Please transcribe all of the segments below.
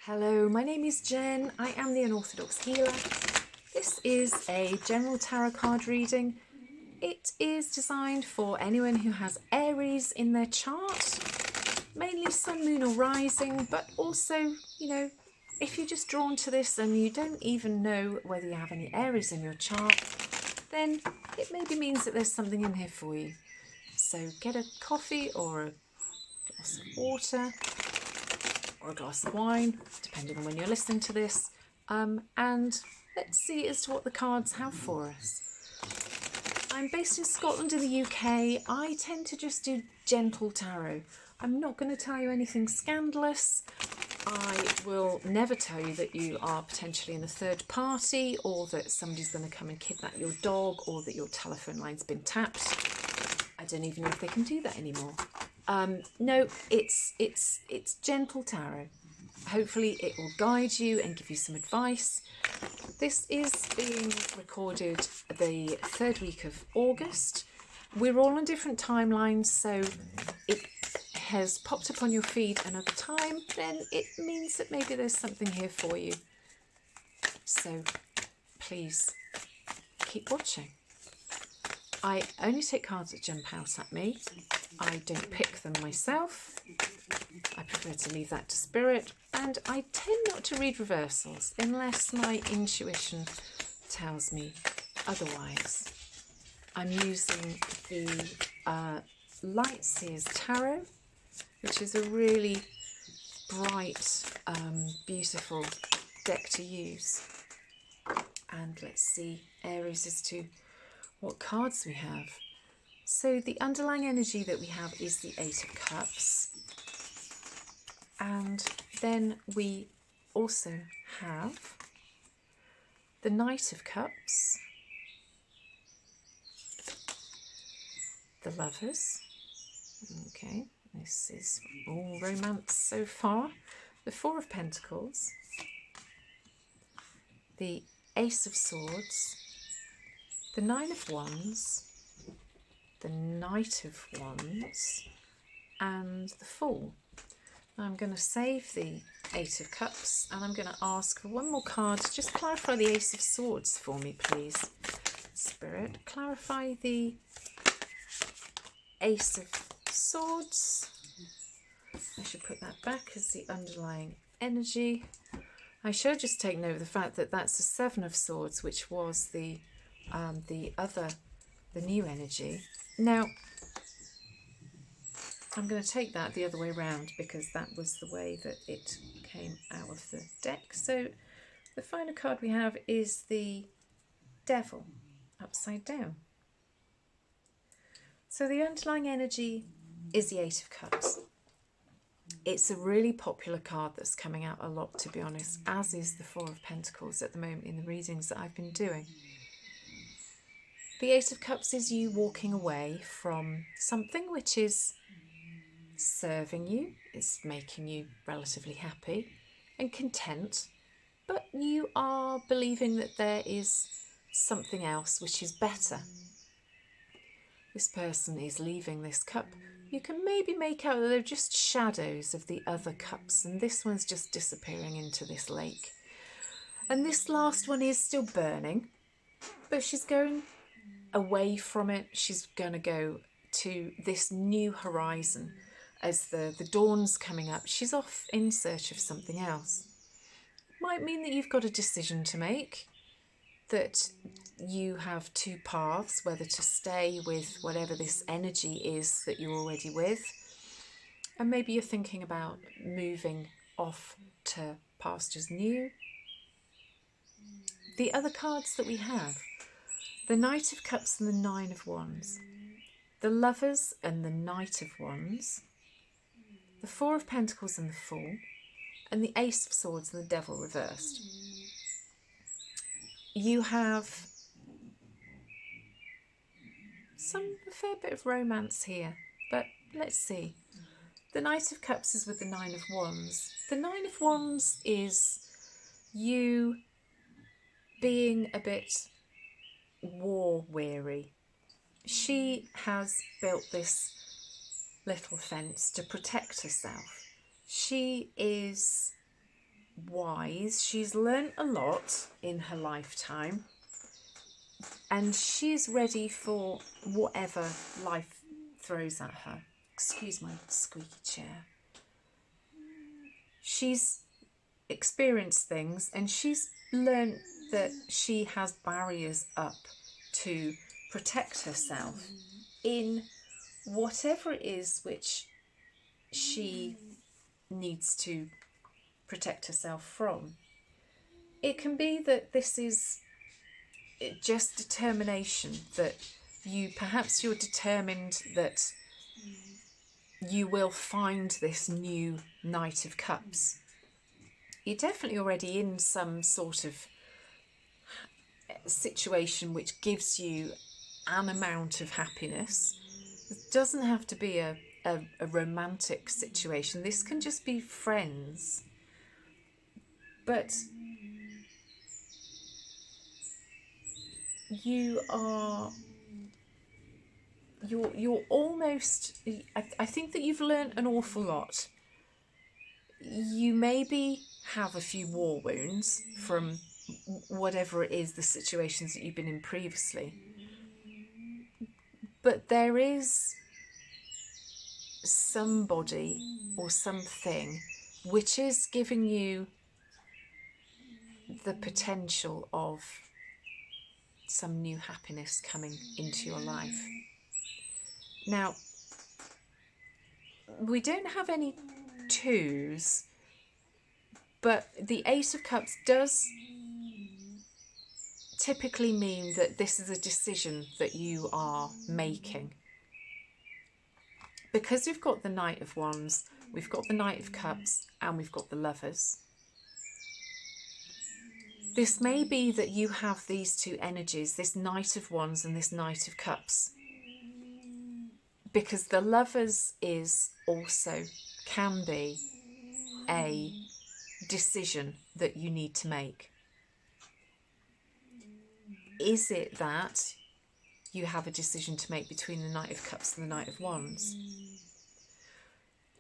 Hello, my name is Jen. I am the Unorthodox Healer. This is a general tarot card reading. It is designed for anyone who has Aries in their chart, mainly Sun, Moon or Rising, but also, if you're just drawn to this and you don't even know whether you have any Aries in your chart, then it maybe means that there's something in here for you. So get a coffee or a glass of water, or a glass of wine, depending on when you're listening to this, and let's see as to what the cards have for us. I'm based in Scotland in the UK. I tend to just do gentle tarot. I'm not going to tell you anything scandalous. I will never tell you that you are potentially in a third party, or that somebody's going to come and kidnap your dog, or that your telephone line's been tapped. I don't even know if they can do that anymore. No, it's gentle tarot. Hopefully it will guide you and give you some advice. This is being recorded the third week of August. We're all on different timelines, so it has popped up on your feed another time, then it means that maybe there's something here for you. So please keep watching. I only take cards that jump out at me. I don't pick them myself. I prefer to leave that to spirit, and I tend not to read reversals unless my intuition tells me otherwise. I'm using the Light Seers Tarot, which is a really bright, beautiful deck to use. And let's see, Aries, as to what cards we have. So the underlying energy that we have is the Eight of Cups. And then we also have the Knight of Cups, the Lovers. Okay, this is all romance so far. The Four of Pentacles, the Ace of Swords, the Nine of Wands, the Knight of Wands, and the Fool. I'm going to save the Eight of Cups, and I'm going to ask for one more card. Just clarify the Ace of Swords for me, please. Spirit, clarify the Ace of Swords. I should put that back as the underlying energy. I should just take note of the fact that that's the Seven of Swords, which was the new energy. Now, I'm going to take that the other way around because that was the way that it came out of the deck. So the final card we have is the Devil upside down. So the underlying energy is the Eight of Cups. It's a really popular card that's coming out a lot, to be honest, as is the Four of Pentacles at the moment in the readings that I've been doing. The Eight of Cups is you walking away from something which is serving you, it's making you relatively happy and content, but you are believing that there is something else which is better. This person is leaving this cup. You can maybe make out that they're just shadows of the other cups, and this one's just disappearing into this lake. And this last one is still burning, but she's going away from it. She's going to go to this new horizon. As the dawn's coming up, she's off in search of something else. Might mean that you've got a decision to make, that you have two paths, whether to stay with whatever this energy is that you're already with, and maybe you're thinking about moving off to pastures new. The other cards that we have, the Knight of Cups and the Nine of Wands, the Lovers and the Knight of Wands, the Four of Pentacles and the Fool, and the Ace of Swords and the Devil reversed. You have a fair bit of romance here, but let's see. The Knight of Cups is with the Nine of Wands. The Nine of Wands is you being a bit war weary. She has built this little fence to protect herself. She is wise. She's learnt a lot in her lifetime, and she's ready for whatever life throws at her. Excuse my squeaky chair. She's experienced things, and she's learnt that she has barriers up to protect herself in whatever it is which she needs to protect herself from. It can be that this is just determination, that you're determined that you will find this new Knight of Cups. You're definitely already in some sort of situation which gives you an amount of happiness. It doesn't have to be a romantic situation. This can just be friends. But you're almost, I think that you've learned an awful lot. You maybe have a few war wounds from whatever it is, the situations that you've been in previously. But there is somebody or something which is giving you the potential of some new happiness coming into your life. Now, we don't have any twos, but the Ace of Cups does typically mean that this is a decision that you are making. Because we've got the Knight of Wands, we've got the Knight of Cups, and we've got the Lovers. This may be that you have these two energies, this Knight of Wands and this Knight of Cups, because the Lovers can be a decision that you need to make. Is it that you have a decision to make between the Knight of Cups and the Knight of Wands?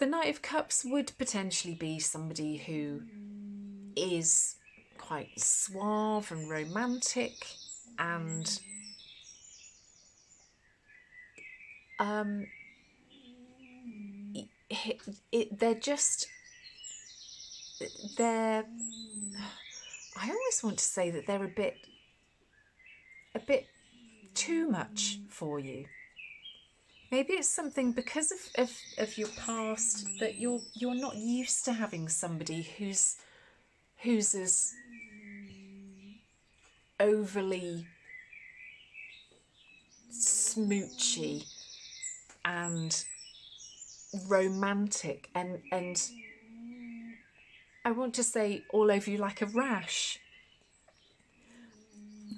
The Knight of Cups would potentially be somebody who is quite suave and romantic, and I almost want to say that they're a bit too much for you. Maybe it's something because of your past that you're not used to having somebody who's as overly smoochy and romantic and I want to say all over you like a rash.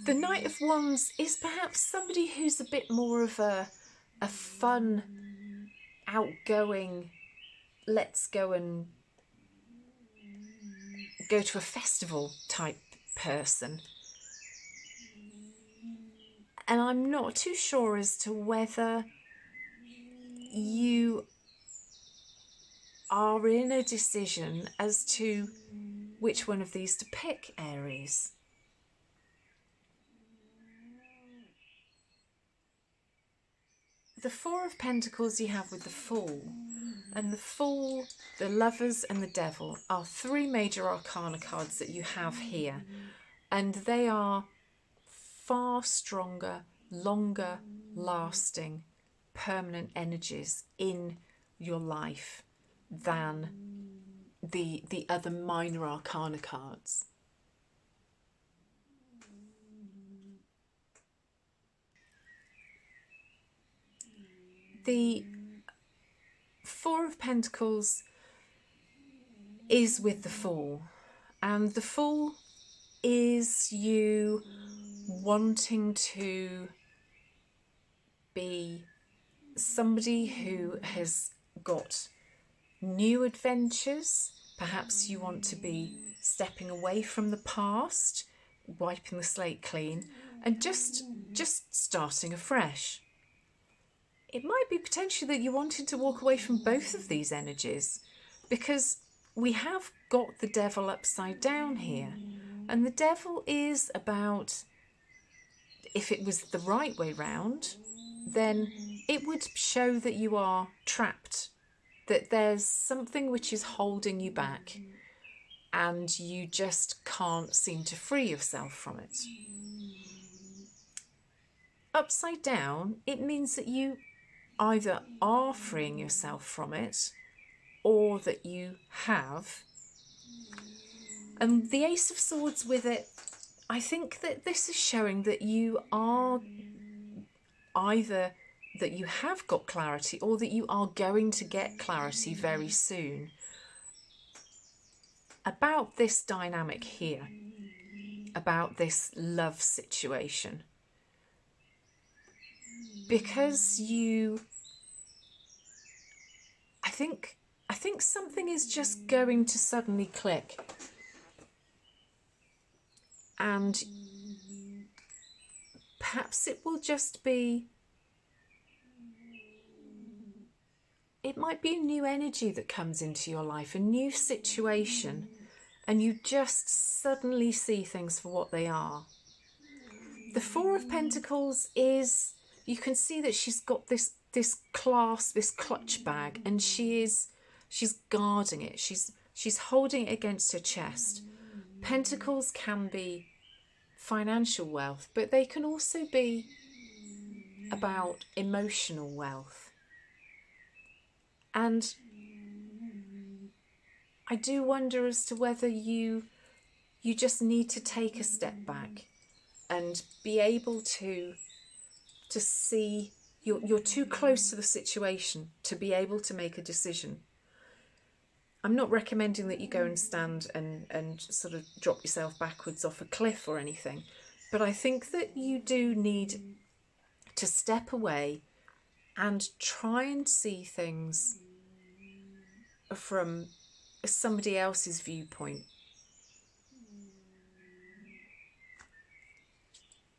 The Knight of Wands is perhaps somebody who's a bit more of a fun, outgoing, let's go and go to a festival type person. And I'm not too sure as to whether you are in a decision as to which one of these to pick, Aries. The Four of Pentacles you have with the Fool, and the Fool, the Lovers and the Devil are three major arcana cards that you have here, and they are far stronger, longer lasting, permanent energies in your life than the other minor arcana cards. The Four of Pentacles is with the Fool, and the Fool is you wanting to be somebody who has got new adventures. Perhaps you want to be stepping away from the past, wiping the slate clean, and just starting afresh. It might be potentially that you wanted to walk away from both of these energies, because we have got the devil upside down here. And the devil is about, if it was the right way round, then it would show that you are trapped, that there's something which is holding you back and you just can't seem to free yourself from it. Upside down, it means that you either are freeing yourself from it or that you have. And the Ace of Swords with it, I think that this is showing that you are either that you have got clarity or that you are going to get clarity very soon about this dynamic here, about this love situation. Because I think something is just going to suddenly click. And perhaps it will just be, it might be a new energy that comes into your life, a new situation, and you just suddenly see things for what they are. The Four of Pentacles is, you can see that she's got this clasp, this clutch bag, and she's guarding it. She's holding it against her chest. Pentacles can be financial wealth, but they can also be about emotional wealth. And I do wonder as to whether you just need to take a step back and be able to see you're too close to the situation to be able to make a decision. I'm not recommending that you go and stand and sort of drop yourself backwards off a cliff or anything, but I think that you do need to step away and try and see things from somebody else's viewpoint.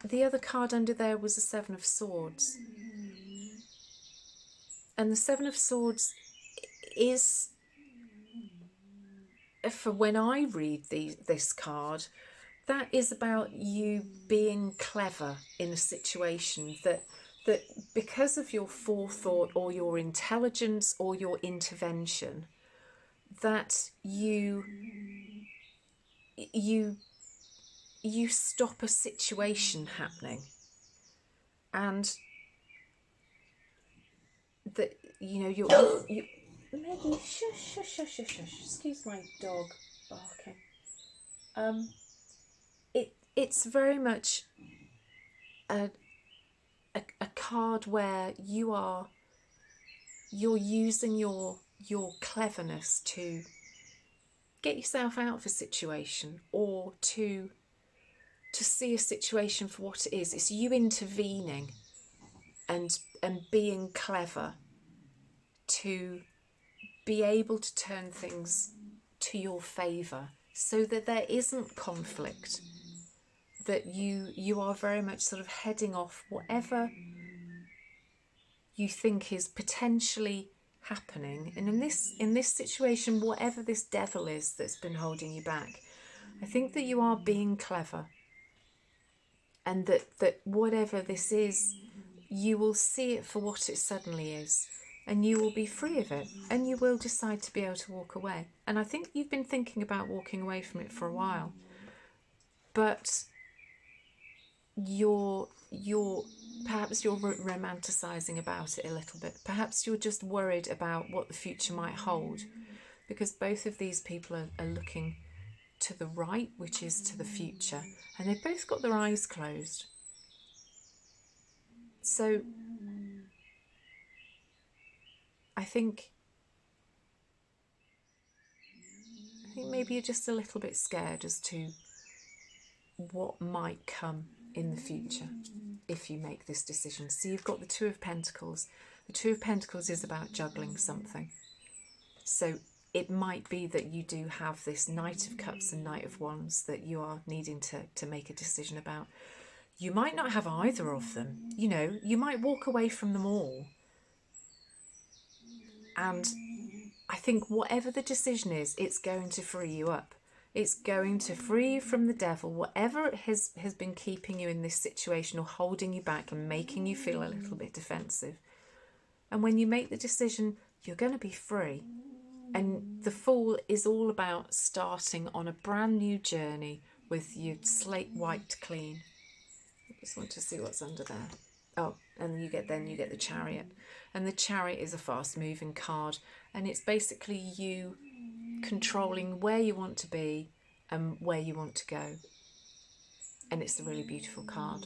The other card under there was the Seven of Swords. And the Seven of Swords is, for when I read this card, that is about you being clever in a situation, that because of your forethought or your intelligence or your intervention, that you stop a situation happening, and that you Maggie, shush, shush, shush, shush, shush. Excuse my dog barking. It's very much a card where you're using your cleverness to get yourself out of a situation, or to see a situation for what it is. It's you intervening and being clever to be able to turn things to your favour, so that there isn't conflict, that you are very much sort of heading off whatever you think is potentially happening. And in this situation, whatever this devil is that's been holding you back, I think that you are being clever, and that whatever this is, you will see it for what it suddenly is, and you will be free of it, and you will decide to be able to walk away. And I think you've been thinking about walking away from it for a while, but perhaps you're romanticising about it a little bit. Perhaps you're just worried about what the future might hold, because both of these people are looking to the right, which is to the future, and they've both got their eyes closed. So I think maybe you're just a little bit scared as to what might come in the future if you make this decision. So you've got the Two of Pentacles. The Two of Pentacles is about juggling something. So it might be that you do have this Knight of Cups and Knight of Wands that you are needing to make a decision about. You might not have either of them. You might walk away from them all and I think whatever the decision is, it's going to free you up. It's going to free you from the devil, whatever has been keeping you in this situation or holding you back and making you feel a little bit defensive. And when you make the decision, you're going to be free. And the Fool is all about starting on a brand new journey with your slate wiped clean. I just want to see what's under there. Oh, and you get the Chariot. And the Chariot is a fast moving card, and it's basically you controlling where you want to be and where you want to go. And it's a really beautiful card.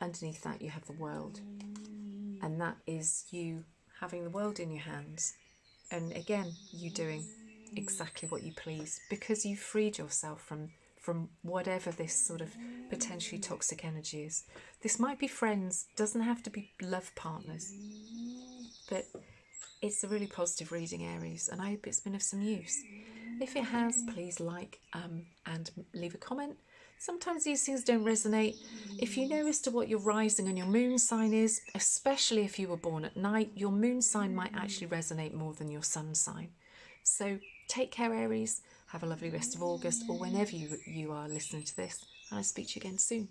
Underneath that you have the World, and that is you having the world in your hands, and again you doing exactly what you please because you've freed yourself from whatever this sort of potentially toxic energy is. This might be friends, doesn't have to be love partners, but it's a really positive reading, Aries, and I hope it's been of some use. If it has, please like and leave a comment. Sometimes these things don't resonate. If you know as to what your rising and your moon sign is, especially if you were born at night, your moon sign might actually resonate more than your sun sign. So take care, Aries. Have a lovely rest of August, or whenever you are listening to this, and I'll speak to you again soon.